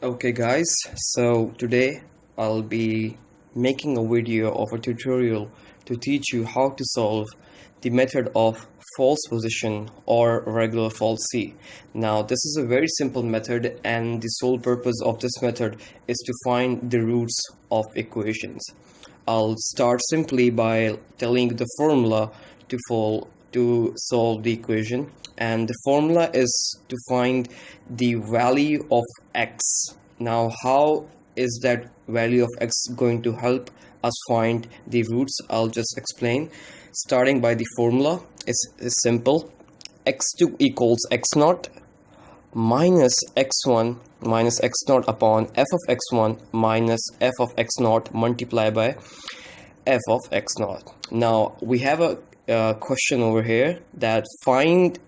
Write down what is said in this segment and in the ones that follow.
Okay guys, so today I'll be making a video of a tutorial to teach you how to solve the method of false position or regular falsi. Now this is a very simple method and the sole purpose of this method is to find the roots of equations. I'll start simply by telling the formula to solve the equation, and the formula is to find the value of x. Now how is that value of x going to help us find the roots? I'll just explain. Starting by the formula is simple. X2 equals x0 minus x1 minus x0 upon f of x1 minus f of x0 multiplied by f of x0. Now we have a question over here that find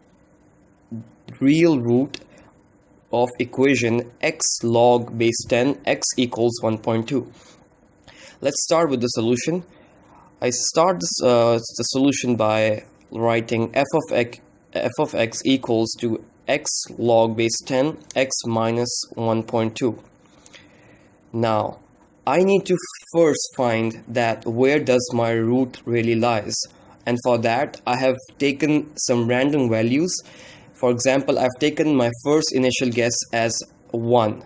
real root of equation x log base 10 x equals 1.2. Let's start with the solution. I start the solution by writing f of x equals to x log base 10 x minus 1.2. Now I need to first find that where does my root really lies, and for that I have taken some random values. For example, I've taken my first initial guess as 1,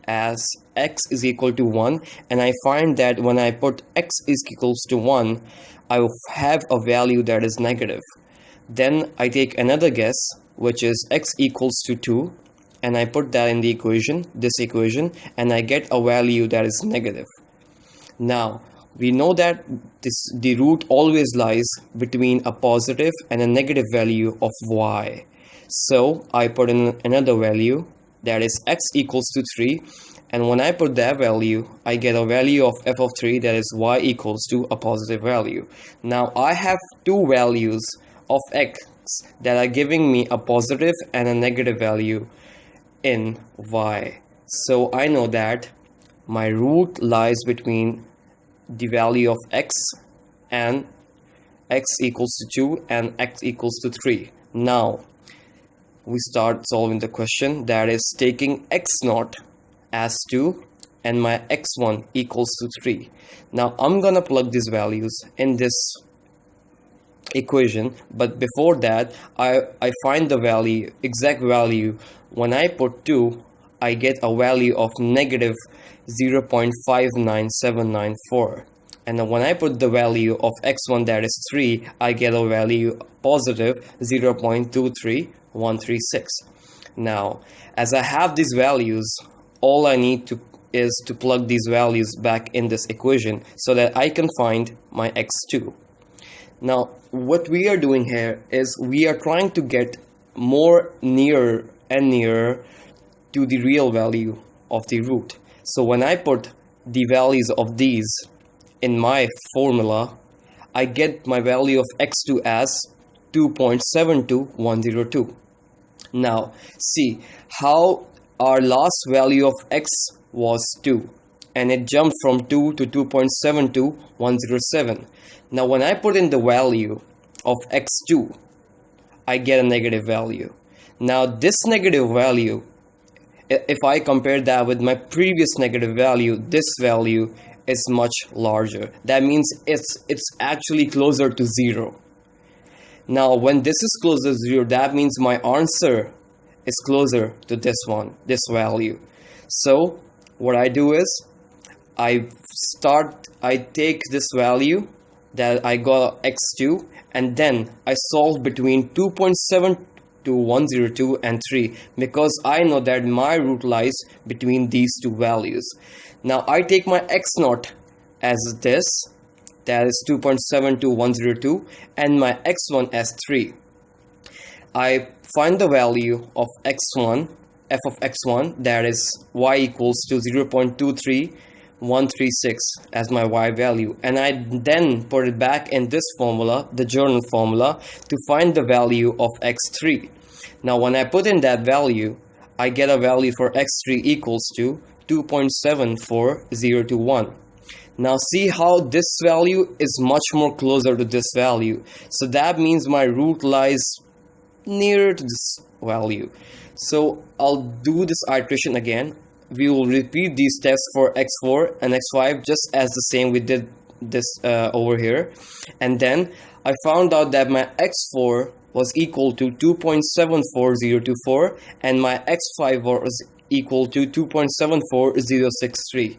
as x is equal to 1, and I find that when I put x is equals to 1, I will have a value that is negative. Then I take another guess, which is x equals to 2, and I put that in the equation, this equation, and I get a value that is negative. Now we know that the root always lies between a positive and a negative value of y. So I put in another value, that is x equals to 3, and when I put that value, I get a value of f of 3, that is y equals to a positive value. Now I have two values of x that are giving me a positive and a negative value in y. So I know that my root lies between the value of x and x equals to 2 and x equals to 3. Now we start solving the question, that is taking x0 as 2 and my x1 equals to 3. Now I'm gonna plug these values in this equation, but before that I find the value, exact value. When I put 2, I get a value of negative 0.59794, and when I put the value of x1, that is 3, I get a value positive 0.23136. Now as I have these values, all I need to is to plug these values back in this equation so that I can find my x2. Now what we are doing here is we are trying to get more nearer and nearer to the real value of the root. So when I put the values of these in my formula, I get my value of x2 as 2.72102. Now see how our last value of x was 2, and it jumped from 2 to 2.72107. Now when I put in the value of x2, I get a negative value. Now this negative value, if I compare that with my previous negative value, this value is much larger. That means it's actually closer to 0. Now when this is closer to 0, that means my answer is closer to this one, this value. So what I do is I take this value that I got x2, and then I solve between 2.72102 and 3, because I know that my root lies between these two values. Now I take my x0 as this, that is 2.72102, and my x1 as 3. I find the value of x1, f of x1, that is y equals to 0.23136 as my y value, and I then put it back in this formula, the journal formula, to find the value of x3. Now when I put in that value, I get a value for x3 equals to 2.74021. Now see how this value is much more closer to this value, so that means my root lies nearer to this value. So I'll do this iteration again. we will repeat these steps for x4 and x5 just as the same we did this over here. And then I found out that my x4 was equal to 2.74024 and my x5 was equal to 2.74063.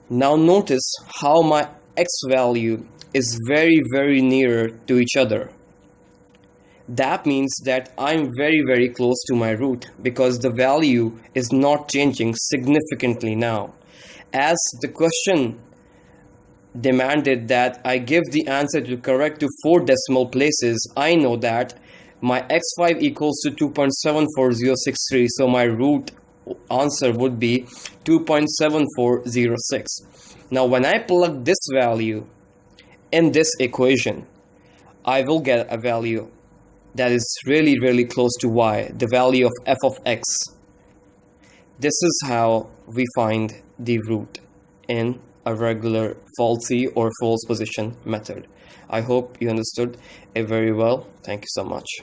Now notice how my x value is very near to each other. That means that I'm very close to my root because the value is not changing significantly now. As the question demanded that I give the answer to correct to 4 decimal places, I know that my x5 equals to 2.74063, so my root answer would be 2.7406. Now when I plug this value in this equation, I will get a value that is really close to y, the value of f of x. This is how we find the root in a regular falsi or false position method. I hope you understood it very well. Thank you so much.